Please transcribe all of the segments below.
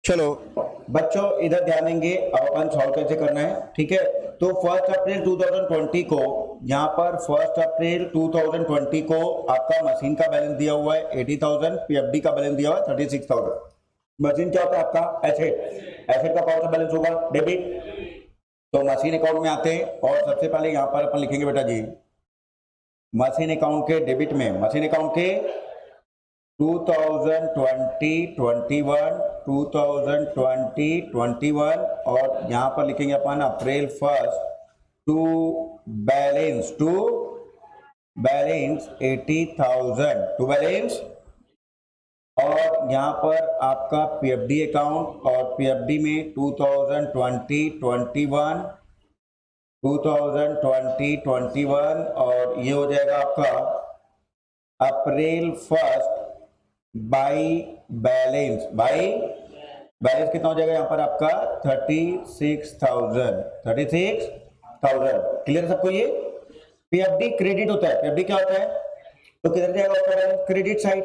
चलो बच्चों इधर ध्यान देंगे। अब अपन सॉल्व कैसे करना है, ठीक है। तो 1 अप्रैल 2020 को, यहाँ पर 1 अप्रैल 2020 को आपका मशीन का बैलेंस दिया हुआ है 80,000, पीएफडी का बैलेंस दिया हुआ है 36,000। मशीन क्या होता है आपका? एसेट। एसेट का कौन सा बैलेंस होगा? डेबिट। तो मशीन अकाउंट में आते हैं और सबसे पहले यहाँ पर अपन लिखेंगे बेटा जी, मशीन अकाउंट के डेबिट में, मशीन अकाउंट के 2020, 21, 2020, 21 और यहाँ पर लिखेंगे अपन अप्रैल 1 टू बैलेंस 80,000 टू बैलेंस। और यहाँ पर आपका पीएफडी अकाउंट और पीएफडी में 2020, 21, 2020, 21 और ये हो जाएगा आपका अप्रैल 1 बाई बैलेंस। बाई बैलेंस कितना हो जाएगा यहाँ पर आपका 36,000। क्लियर सबको? ये पीएफडी क्रेडिट होता है। पीएफडी क्या होता है? तो किधर जाएगा आपका? Credit side.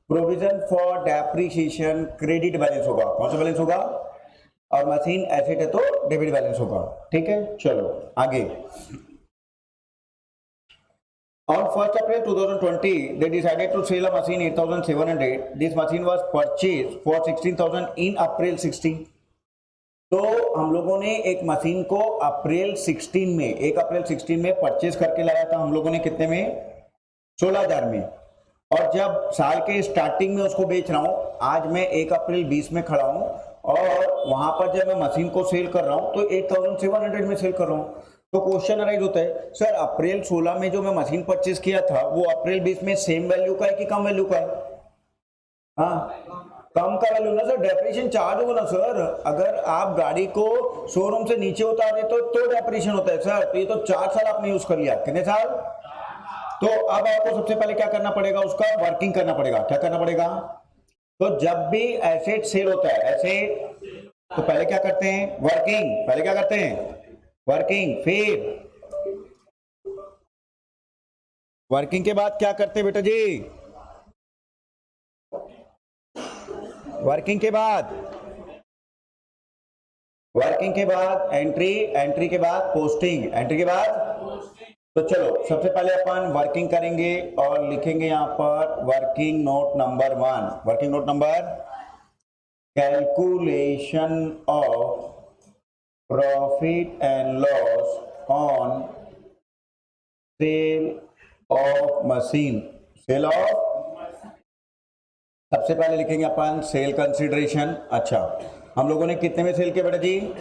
Provision for depreciation credit balance होगा। कौन सा बैलेंस होगा? और मशीन एसेट है तो डेबिट बैलेंस होगा, ठीक है। चलो आगे। On 1st April 2020, they decided to sell a machine 8,700. This machine was purchased for 16,000 in April 16. तो हम लोगों ने एक मशीन को अप्रैल 16 में, 1 अप्रैल 16 में परचेज करके लाया था हम लोगों ने। कितने में? 16,000 में। और जब साल के स्टार्टिंग में उसको बेच रहा हूं, आज मैं 1 अप्रैल 20 में खड़ा हूं और वहां पर जब मैं मशीन को सेल कर रहा हूं तो 8,700 में सेल कर रहा हूं। तो क्वेश्चन अराइज होता है, सर अप्रैल 16 में जो मैं मशीन परचेज किया था वो अप्रैल 20 में सेम वैल्यू का है कि कम वैल्यू का है? हाँ, कम का वैल्यू ना सर, डेप्रिसिएशन चार्ज होगा ना सर। अगर आप गाड़ी को शोरूम से नीचे उतारे तो डेप्रिसिएशन होता है सर। तो ये तो 4 साल आपने यूज कर लिया। कितने साल? तो अब आपको सबसे पहले क्या करना पड़ेगा? उसका वर्किंग करना पड़ेगा। क्या करना पड़ेगा? तो जब भी एसेट सेल होता है, एसेट, तो पहले क्या करते हैं? वर्किंग। पहले क्या करते हैं? वर्किंग। फिर वर्किंग के बाद क्या करते हैं बेटा जी? वर्किंग के बाद एंट्री, एंट्री के बाद पोस्टिंग, एंट्री के बाद। तो चलो सबसे पहले अपन वर्किंग करेंगे और लिखेंगे यहाँ पर working note number 1। Working note number, calculation of profit and loss on sale of machine. Sale of, सबसे पहले लिखेंगे अपन सेल कंसिडरेशन। अच्छा, हम लोगों ने कितने में सेल किया बेटा जी?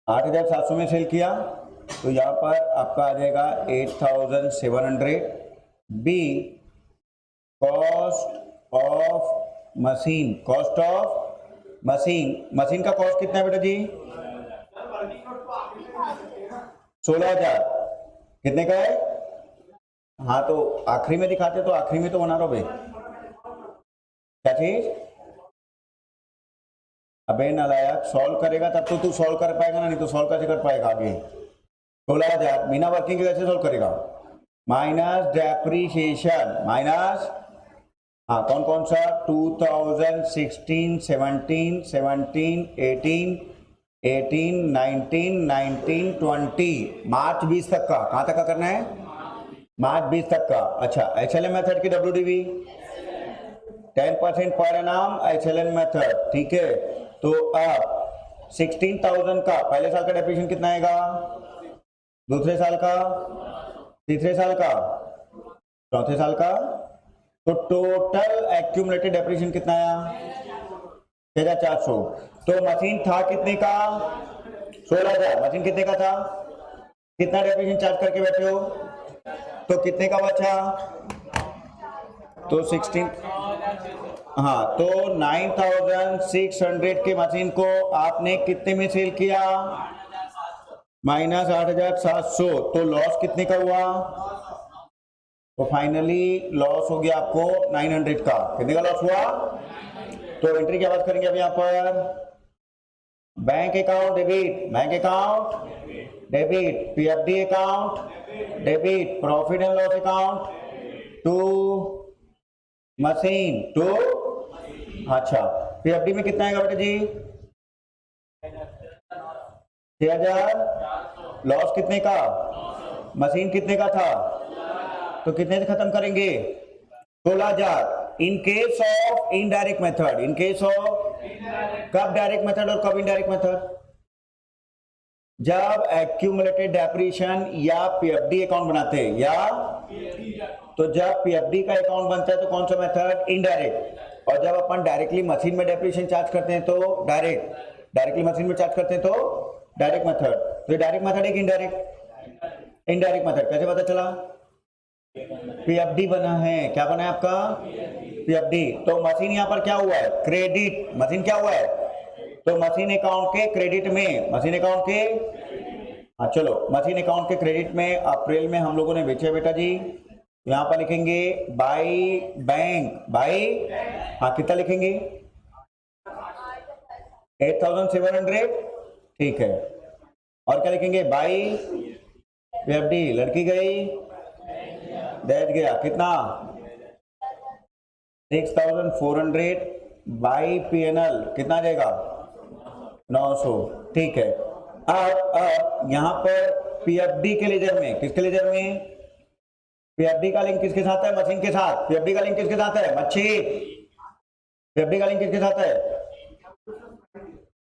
8,700 में सेल किया। तो यहाँ पर आपका आ जाएगा 8,700 be cost of machine. Cost of machine, machine का कॉस्ट कितना है बेटा जी? 16,000। कितने का है? हाँ, तो आखिरी में दिखाते तो आखिरी में तो बना रहा भाई। क्या चीज? अबे नालायक, सॉल्व करेगा तब तो तू सॉल्व कर पाएगा ना, नहीं तो सॉल्व कैसे कर पाएगा आगे? 16,000 बिना वर्किंग के कैसे सॉल्व करेगा? माइनस डेप्रीशिएशन, माइनस, हाँ कौन कौन सा? 2016, 17, 17, 18, 18, 19, 19, 20, मार्च 20 तक का। कहां तक का करना है? मार्च 20 तक का। अच्छा, एचएलएम मेथड की डब्ल्यूडीवी 10% पर एनम एचएलएम मेथड, ठीक है। तो अब 16,000 का पहले साल का डेप्रिसिएशन कितना आएगा? दूसरे साल का, तीसरे साल का, चौथे साल का। तो टोटल एक्यूमुलेटेड डेप्रिसिएशन कितना आया? 6,400। तो मशीन था कितने का? 16,000। मशीन कितने का था? कितना डेप्रिसिएशन चार्ज करके बैठे हो? तो कितने का बचा? तो 16, हाँ, तो 9,600 के मशीन को आपने कितने में सेल किया? माइनस 8,700। तो लॉस कितने का हुआ? तो फाइनली लॉस हो गया आपको 900 का। कितने का लॉस हुआ? तो एंट्री क्या बात करेंगे अब यहाँ पर? Bank account debit, bank account debit, PFD account debit, profit and loss account to machine, to अच्छा, पीएफडी में कितना आएगा बेटा जी? 6000। लॉस कितने का? मशीन कितने का था? तो कितने से खत्म करेंगे? 16000। In case of indirect method, in case of कब डायरेक्ट मेथड और कब इनडायरेक्ट मेथड? जब एक्यूमुलेटेड डेप्रिसिएशन या पीएफडी अकाउंट बनाते हैं, या तो जब पीएफडी का अकाउंट बनता है तो कौन सा मेथड? इनडायरेक्ट। और जब अपन डायरेक्टली मशीन में डेप्रिसिएशन चार्ज करते हैं तो डायरेक्टली मशीन में चार्ज करते हैं तो डायरेक्ट मेथड। तो डायरेक्ट मेथड एक इनडायरेक्ट मेथड कैसे पता चला? पीएफडी बना है। क्या बना है आपका? पीएफडी। तो मशीन यहां पर क्या हुआ है? क्रेडिट। मशीन क्या हुआ है? तो मशीन अकाउंट के क्रेडिट में, मशीन अकाउंट के, हाँ चलो, मशीन अकाउंट के क्रेडिट में अप्रैल में हम लोगों ने बेचे बेटा जी। यहां पर लिखेंगे बाई बैंक, बाई, हाँ कितना लिखेंगे? 8700। ठीक है। और क्या लिखेंगे? By PFD. लड़की गई, दहेज गया, कितना? 6400 बाई पीएनएल कितना जाएगा? 900। ठीक है। अब यहां पर पीएफडी के लेजर में, किसके लेजर में? पीएफडी का लिंक किसके साथ है? मशीन के साथ। पीएफडी का लिंक किसके साथ है? मच्छी। पीएफडी का लिंक किसके साथ है?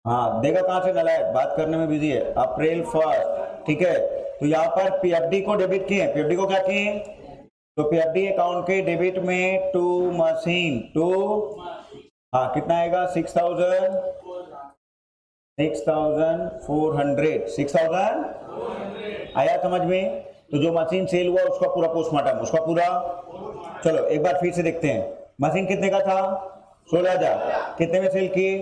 हाँ, देखा कहां से नलायक, बात करने में बिजी है। अप्रैल 1। ठीक है। तो यहाँ पर पीएफडी को डेबिट किए, पीएफडी को क्या किए? तो पीएफडी अकाउंट के डेबिट में टू मशीन, टू, हाँ कितना आएगा? 6400 आया समझ में? तो जो मशीन सेल हुआ उसका पूरा पोस्टमार्टम, उसका पूरा। चलो एक बार फिर से देखते हैं। मशीन कितने का था? 16000। कितने में सेल किए?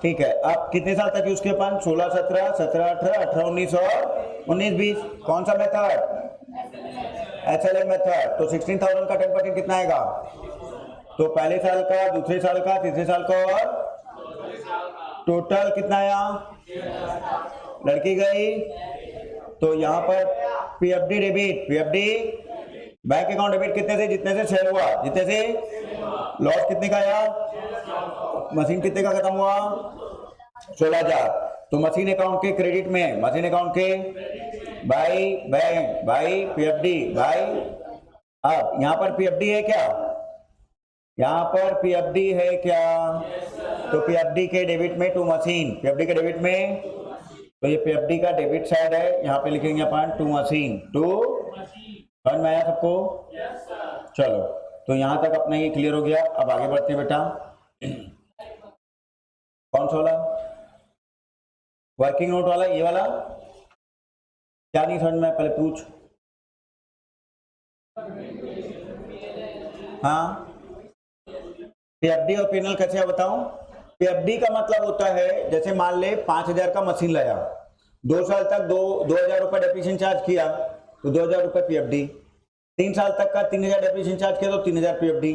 ठीक है। अब कितने साल तक यूज किए अपन? 16, 17, 17, 18, 18, 19 और 19, 20। कौन सा मेथड? एचएलएम मेथड। तो 16000 का 10% कितना आएगा? तो पहले साल का, दूसरे साल का, तीसरे साल का, और टोटल कितना आया? लड़की गई। तो यहाँ पर PFD debit, PFD bank account debit कितने से? जितने से सेल हुआ, जितने से। लॉस कितने का आया? मशीन कितने का खत्म हुआ? 16000। तो मशीन अकाउंट के क्रेडिट में, मशीन अकाउंट के by bank, by PFD, by. अब यहां पर पीएफडी है क्या? यहां पर पीएफडी है क्या? तो पीएफडी के डेबिट में टू मशीन, पीएफडी के डेबिट में, तो ये पीएफडी का डेबिट साइड है, यहां पे लिखेंगे अपन टू मशीन, टू। समझ में आया सबको? चलो, तो यहां तक अपना ये क्लियर हो गया। अब आगे बढ़ते हैं बेटा। कौन सा वाला? वर्किंग नोट वाला, ये वाला? क्या नहीं समझ में? पहले पूछ। हाँ, पीएफडी और पीएनएल कैसे है बताऊं? पीएफडी का मतलब होता है, जैसे मान ले 5000 का मशीन लाया, 2 साल तक 2000 रुपए डेप्रिसिएशन चार्ज किया तो 2000 रुपए पीएफडी। 3 साल तक का 3000 डेप्रिसिएशन चार्ज किया तो 3000 पीएफडी।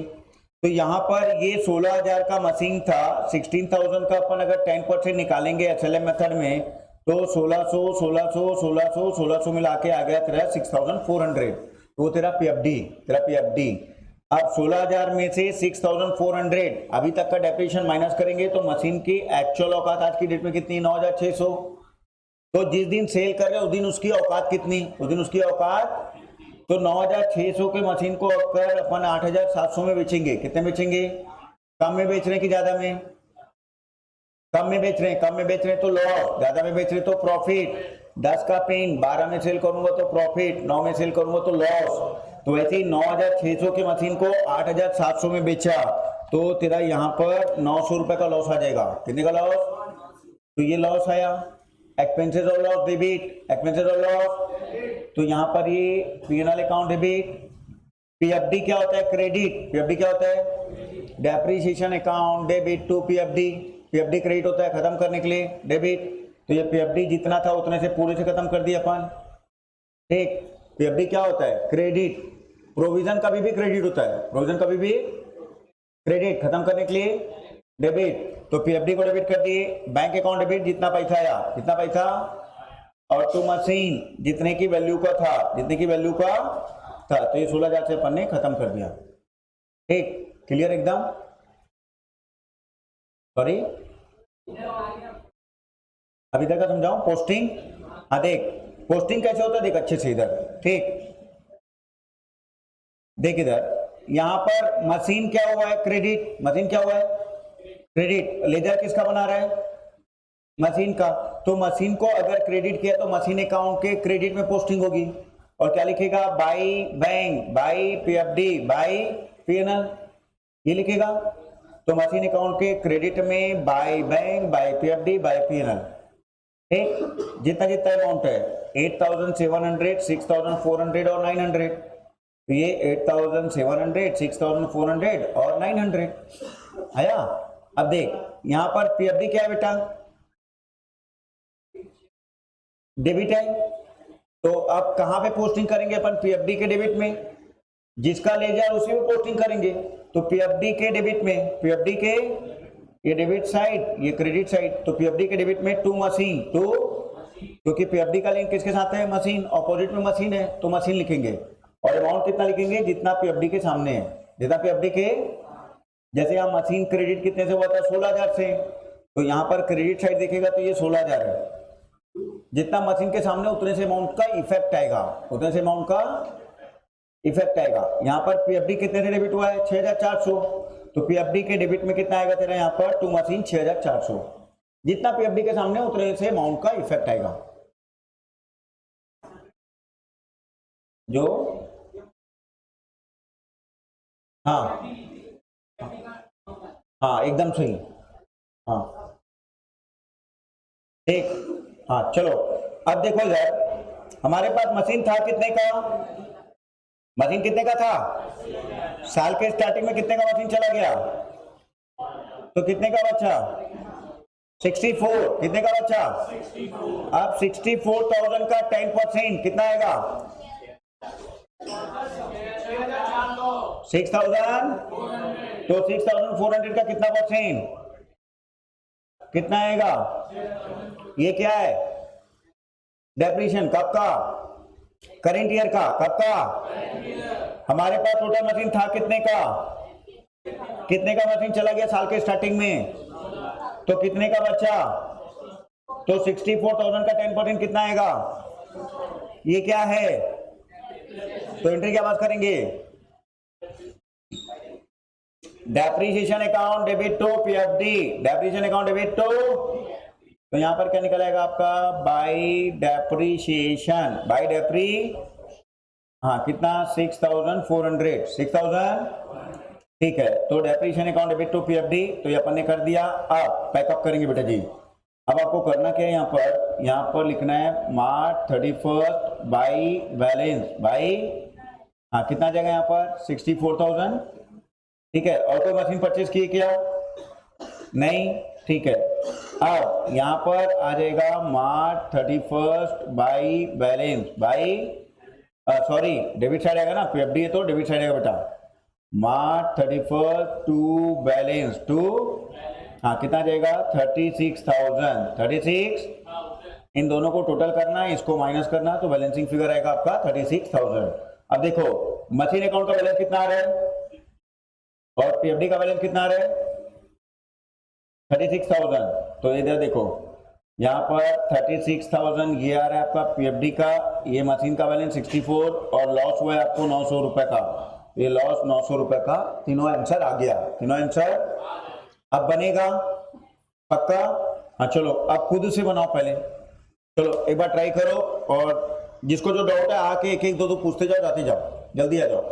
तो यहाँ पर ये 16000 का मशीन था, 16000 का अपन अगर 10% निकालेंगे एचएलएम मेथड में तो 1600 मिला के आ गया तेरा 6400। तो तेरा पीएफडी। अब 16000 में से 6400 अभी तक का डेप्रिसिएशन माइनस करेंगे तो मशीन की एक्चुअल औकात आज की डेट में कितनी? 9600। तो जिस दिन सेल कर रहे उस दिन उसकी औकात कितनी? उस दिन उसकी औकात, तो 9600 के मशीन को अगर अपन 8700 में बेचेंगे, कितने बेचेंगे? कम में बेच रहे हैं कि ज्यादा में? कम में बेच रहे हैं तो लॉस, ज्यादा में बेच रहे तो प्रॉफिट। 10 का पेन 12 में सेल करूंगा तो प्रॉफिट, 9 में सेल करूंगा तो लॉस। तो वैसे ही 9600 के मशीन को 8700 में बेचा तो तेरा यहाँ पर 900 रुपए का लॉस आ जाएगा। कितने का लॉस? तो ये लॉस आया। एक्सपेंसेस और लॉस डेबिट, एक्सपेंसेस और लॉस। तो यहाँ पर ये पीएनएल अकाउंट डेबिट। पीएफडी क्या होता है? क्रेडिट। पीएफडी क्या होता है? Depreciation account debit to PFD. PFD credit होता है खत्म करने के लिए, डेबिट। तो ये पीएफडी जितना था उतने से पूरे से खत्म कर दिया अपन। ठीक। पीएफडी क्या होता है? क्रेडिट। प्रोविजन कभी भी क्रेडिट होता है, प्रोविजन कभी भी क्रेडिट, खत्म करने के लिए डेबिट। तो पीएफडी को डेबिट कर दिए, बैंक अकाउंट डेबिट जितना पैसा आया, कितना पैसा, और टू मशीन जितने की वैल्यू का था, जितने की वैल्यू का था। तो ये 16000 से अपन ने खत्म कर दिया। ठीक, क्लियर एकदम। सॉरी, अभी तक का समझाऊं। पोस्टिंग, हाँ देख पोस्टिंग कैसे होता है, देख अच्छे से इधर, ठीक देख इधर, यहां पर मशीन क्या हुआ है, क्रेडिट, मशीन क्या हुआ है, क्रेडिट। लेजर किसका बना रहा है, मशीन का। तो मशीन को अगर क्रेडिट किया तो मशीन अकाउंट के क्रेडिट में पोस्टिंग होगी, और क्या लिखेगा, by bank, by PFD, by PNL, ये लिखेगा। तो मशीन अकाउंट के क्रेडिट में by bank, by PFD, by PNL, ठीक। जितना जितना अमाउंट है 8700, 6400 और 900, तो ये 8700, 6400 और 900 आया। अब देख यहां पर पीएफडी क्या है बेटा, डेबिट है। तो अब कहां पे पोस्टिंग करेंगे अपन, पीएफडी के डेबिट में, जिसका ले जाए उसी में पोस्टिंग करेंगे। तो पीएफडी के डेबिट में, पीएफडी के ये डेबिट साइड, ये क्रेडिट साइड, तो पीएफडी के डेबिट में टू मशीन, टू, क्योंकि पीएफडी का लिंक किसके साथ है, मशीन, ऑपोजिट में मशीन है तो मशीन लिखेंगे। और अमाउंट कितना लिखेंगे, जितना पीएफडी के सामने है, जितना पीएफडी के, जैसे यहाँ मशीन क्रेडिट कितने से हुआ था, 16000 से, तो यहाँ पर क्रेडिट साइड देखेगा तो ये 16000 है। जितना मशीन के सामने उतने से अमाउंट का इफेक्ट आएगा, उतने से अमाउंट का इफेक्ट आएगा। यहाँ पर पीएफडी कितने से डेबिट हुआ है, 6400, तो पीएफडी के डेबिट में कितना आएगा तेरा, यहाँ पर टू मशीन 6400, जितना पीएफडी के सामने उतने से अमाउंट का इफेक्ट आएगा। जो हाँ हाँ एकदम सही, हाँ ठीक, हाँ चलो। अब देखो इधर हमारे पास मशीन था कितने का, मशीन कितने का था, साल के स्टार्टिंग में कितने का मशीन चला गया, तो कितने का बचा, 64, कितने का बचा, अब 64,000 का 10% कितना आएगा, 6000, तो 6400 का कितना परसेंट, कितना आएगा, ये क्या है, डेप्रिसिएशन, कब का, करेंट ईयर का, कब का, हमारे पास टोटल मशीन था कितने का, कितने का मशीन चला गया साल के स्टार्टिंग में, तो कितने का बचा, तो 64,000 का 10% कितना आएगा, ये क्या है, तो एंट्री क्या बात करेंगे, depreciation account debit to PFD, depreciation account debit to, तो यहां पर क्या निकल आएगा आपका, बाई डेप्रिसिएशन, बाई डेप्री, हाँ कितना, 6400, 6000, ठीक है। तो depreciation account debit to PFD, तो ये अपन ने कर दिया। अब पैकअप करेंगे बेटा जी। अब आपको करना क्या है, यहाँ पर लिखना है मार्च 31 बाई बैलेंस, बाई, हाँ कितना आ जाएगा यहाँ पर, 64,000, ठीक है। और कोई मशीन परचेज की क्या, नहीं, ठीक है। अब यहाँ पर आ जाएगा मार्च 31 by balance, by, sorry debit side आएगा ना, पीएफडी है तो डेबिट साइड आएगा बेटा, मार्च 31 टू बैलेंस, टू, हाँ कितना जाएगा, 36,000, 36, इन दोनों को टोटल करना है, इसको माइनस करना है, तो बैलेंसिंग फिगर आएगा आपका 36,000। अब देखो मशीन अकाउंट का बैलेंस कितना आ रहा है और पीएफडी का बैलेंस कितना आ रहा है, 36,000। तो इधर देखो यहाँ पर 36,000 ये आ रहा है आपका पीएफडी का, ये मशीन का बैलेंस 64, और लॉस हुआ है आपको 900 रुपए का, ये लॉस 900 रुपए का, तीनों आंसर आ गया, तीनों आंसर अब बनेगा पक्का। हाँ चलो अब खुद से बनाओ पहले, चलो एक बार ट्राई करो, और जिसको जो डाउट है आके एक एक दो पूछते जाओ, जाते जाओ, जल्दी आ जाओ।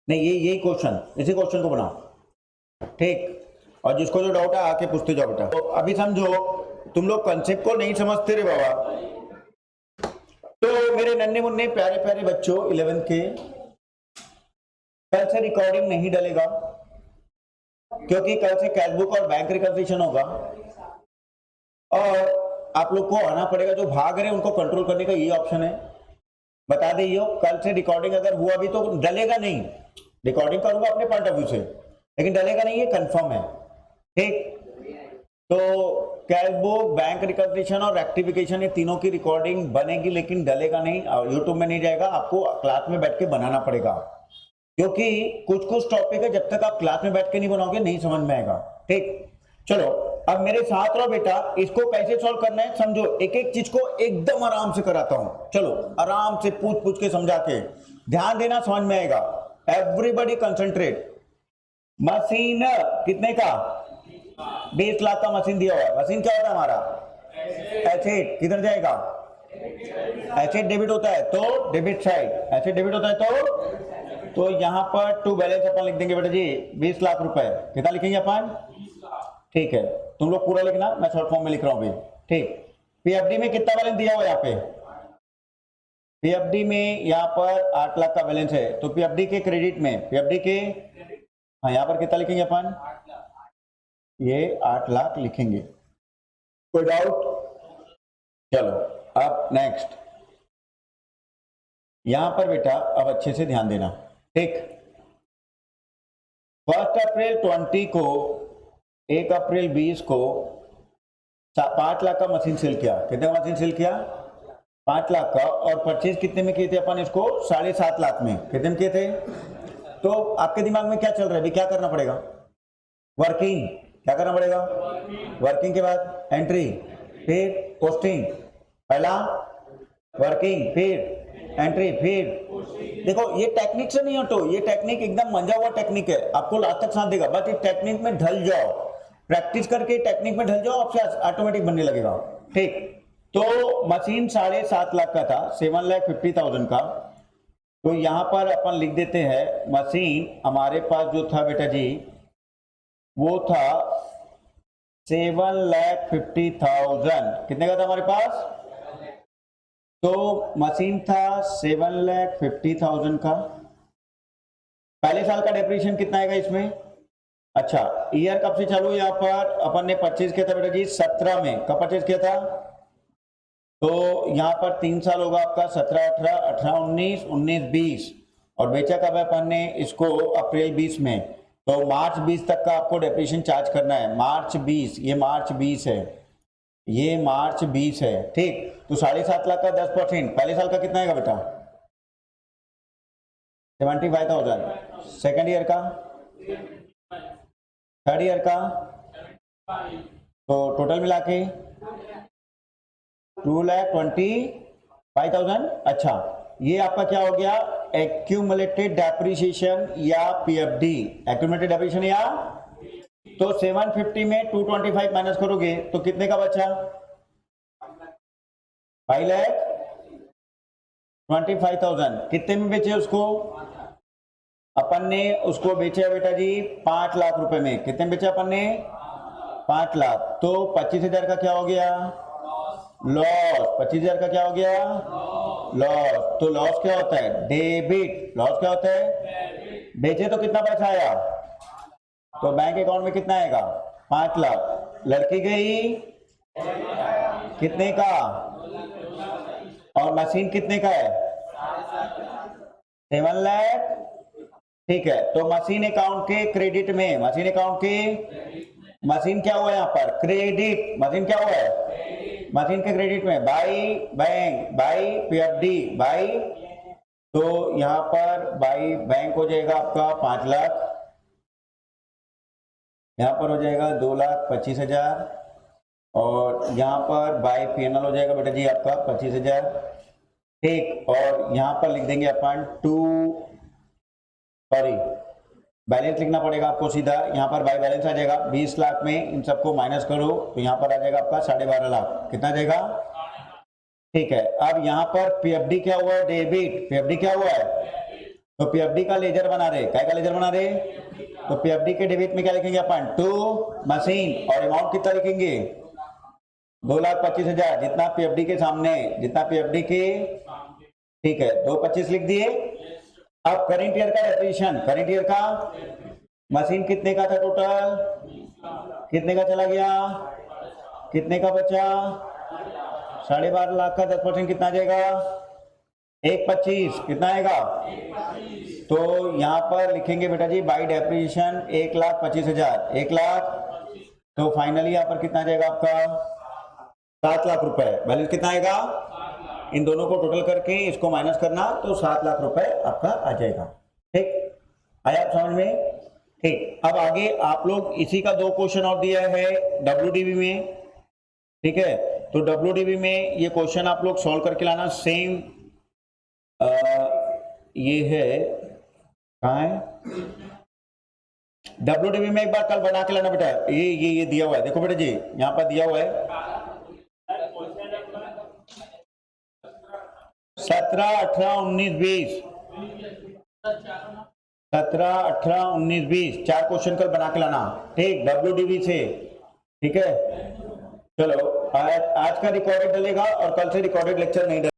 नहीं यही क्वेश्चन, इसी क्वेश्चन को बनाओ, ठीक। और जिसको जो डाउट है आके पूछते जाओ बेटा। तो अभी समझो, तुम लोग कंसेप्ट को नहीं समझते रे बाबा। तो मेरे नन्हे मुन्ने प्यारे प्यारे बच्चों 11th के, कल से रिकॉर्डिंग नहीं डलेगा, क्योंकि कल से कैश बुक और बैंक रिकन्सिलेशन होगा, और आप लोग को आना पड़ेगा। जो भाग रहे हैं उनको कंट्रोल करने का ये ऑप्शन है, बता दे कल से रिकॉर्डिंग अगर हुआ भी तो डलेगा नहीं, रिकॉर्डिंग करूंगा अपने पॉइंट ऑफ व्यू से, लेकिन डलेगा नहीं, ये कंफर्म है, ठीक। तो कैश बुक, बैंक रिकन्सिलेशन और रेक्टिफिकेशन, ये तीनों की रिकॉर्डिंग बनेगी, लेकिन डलेगा नहीं, यूट्यूब में नहीं जाएगा, आपको क्लास में बैठ के बनाना पड़ेगा, क्योंकि कुछ कुछ टॉपिक है जब तक आप क्लास में बैठ के नहीं बनाओगे नहीं समझ में आएगा। ठीक, चलो अब मेरे साथ रहो बेटा, इसको कैसे सॉल्व करना है समझो, एक एक चीज को एकदम आराम से कराता हूं। चलो आराम से पूछ पूछ के समझा के, ध्यान देना, समझ में आएगा। Everybody concentrate. मशीन कितने का? 20 लाख का मशीन दिया हुआ है। मशीन क्या होता है हमारा? एसेट। किधर जाएगा? एसेट डेबिट होता है तो डेबिट साइड, एसेट डेबिट होता है तो यहां पर टू बैलेंस अपन लिख देंगे बेटा जी 20 लाख रुपए। कितना लिखेंगे अपन? ठीक है, तुम लोग पूरा लिखना, मैं शॉर्ट फॉर्म में लिख रहा हूं अभी। ठीक, पीएफडी में कितना बैलेंस दिया हुआ है यहाँ पे? पीएफडी में यहाँ पर 8 लाख का बैलेंस है, तो पीएफडी के क्रेडिट में, पीएफडी के, हाँ यहाँ पर कितना लिखेंगे अपन? ये 8 लाख लिखेंगे। कोई डाउट? चलो अब नेक्स्ट, यहां पर बेटा अब अच्छे से ध्यान देना। ठीक, 1 अप्रैल 20 को, 1 अप्रैल 20 को 5 लाख का मशीन सेल किया। कितने का मशीन सेल किया? 5 लाख का। और परचेज कितने में किए थे अपन इसको? 7.5 लाख में। कितने में किए थे? तो आपके दिमाग में क्या चल रहा है अभी? क्या करना पड़ेगा? वर्किंग। क्या करना पड़ेगा? वर्किंग के बाद एंट्री, फिर पोस्टिंग। पहला वर्किंग, फिर एंट्री, फिर देखो ये टेक्निक से नहीं हटो, ये टेक्निक एकदम मंजा हुआ टेक्निक है, आपको लास्ट तक साथ देगा। बस इस टेक्निक में ढल जाओ, प्रैक्टिस करके टेक्निक में ढल जाओ, आपसे ऑटोमेटिक बनने लगेगा। ठीक, तो मशीन 7.5 लाख का था, 7,50,000 का। तो यहां पर अपन लिख देते हैं मशीन हमारे पास जो था बेटा जी वो था 7,50,000। कितने का था हमारे पास? तो मशीन था 7,50,000 का। पहले साल का डेप्रिसिएशन कितना आएगा इसमें? अच्छा, ईयर कब से चालू? यहाँ पर अपन ने परचेज किया था बेटा जी 17 में। कब परचेज किया था? तो यहाँ पर 3 साल होगा आपका, 17, 18, 18, 19, 19, 20। और बेचा कब है अपन ने इसको? अप्रैल 20 में। तो मार्च 20 तक का आपको डेप्रिसिएशन चार्ज करना है। मार्च 20, ये मार्च 20 है, ये मार्च 20 है। ठीक, तो 7.5 लाख का 10%, पहले साल का कितना आएगा बेटा? 75,000। सेकेंड ईयर का, थर्ड ईयर का, तो टोटल मिला के 2,25,000। अच्छा, ये आपका क्या हो गया? एक्यूमुलेटेड डेप्रिसिएशन या पीएफडी। एक्यूमुलेटेड डेप्रिसिएशन या, तो 750 में 225 माइनस करोगे तो कितने का बचा? 5,25,000। कितने में बेचे उसको? अपन ने उसको बेचा बेटा जी 5 लाख रुपए में। कितने में बेचा अपन ने? 5 लाख। तो 25,000 का क्या हो गया? लॉस। 25,000 का क्या हो गया? लॉस। तो लॉस क्या होता है? डेबिट। लॉस क्या होता है? बेचे तो कितना पैसा आया? तो बैंक अकाउंट में कितना आएगा? 5 लाख। लड़की गई कितने का? और मशीन कितने का है? 7 लाख। ठीक है, तो मशीन अकाउंट के क्रेडिट में, मशीन अकाउंट के, मशीन क्या हुआ यहाँ पर? क्रेडिट। मशीन क्या हुआ है? मशीन के क्रेडिट में by bank, by PFD, by, तो यहाँ पर बाई बैंक हो जाएगा आपका 5 लाख, यहाँ पर हो जाएगा 2,25,000, और यहाँ पर बाई पीएनएल हो जाएगा बेटा जी आपका 25,000। ठीक, और यहाँ पर लिख देंगे अपन बैलेंस लिखना पड़ेगा आपको सीधा। यहाँ पर बाई बैलेंस आ जाएगा 20 लाख में, इन सबको माइनस करो तो यहाँ पर आ जाएगा आपका 12.5 लाख। कितना आ जाएगा? ठीक है, अब यहाँ पर पीएफडी क्या हुआ है? डेबिट। पीएफडी क्या हुआ है? तो पीएफडी का लेजर बना रहे। क्या का लेजर बना रहे? तो पीएफडी के डेबिट में क्या लिखेंगे अपन? टू मशीन, और अमाउंट कितना लिखेंगे? 2,25,000, जितना पीएफडी के सामने, जितना पीएफडी के, ठीक है, 2,25 लिख दिए। अब करंट ईयर का डेप्रिसिएशन, करंट ईयर का मशीन कितने का था टोटल? कितने का चला गया? कितने का बचा? 12.5 लाख का 10% कितना आ जाएगा? 1,25। कितना आएगा? तो यहाँ पर लिखेंगे बेटा जी बाई डेप्रिसिएशन 1,25,000, 1 लाख। तो फाइनली यहाँ पर कितना आ जाएगा आपका? 7 लाख रुपए। बैलेंस कितना आएगा? इन दोनों को टोटल करके इसको माइनस करना तो 7 लाख रुपए आपका आ जाएगा। ठीक, आया आप समझ में? ठीक, अब आगे आप लोग इसी का 2 क्वेश्चन और दिया है WDV में, ठीक है। तो WDV में ये क्वेश्चन आप लोग सॉल्व करके लाना। सेम ये है, कहाँ है WDV में, एक बार कल बना के लाना बेटा। ये दिया हुआ है, देखो बेटा जी यहाँ पर दिया हुआ है 17, 18, 19, 20, 17, 18, 19, 20 4 क्वेश्चन कल बना के लाना, ठीक, WDV से, ठीक है। चलो आज का रिकॉर्डेड डलेगा और कल से रिकॉर्डेड लेक्चर नहीं डलेगा।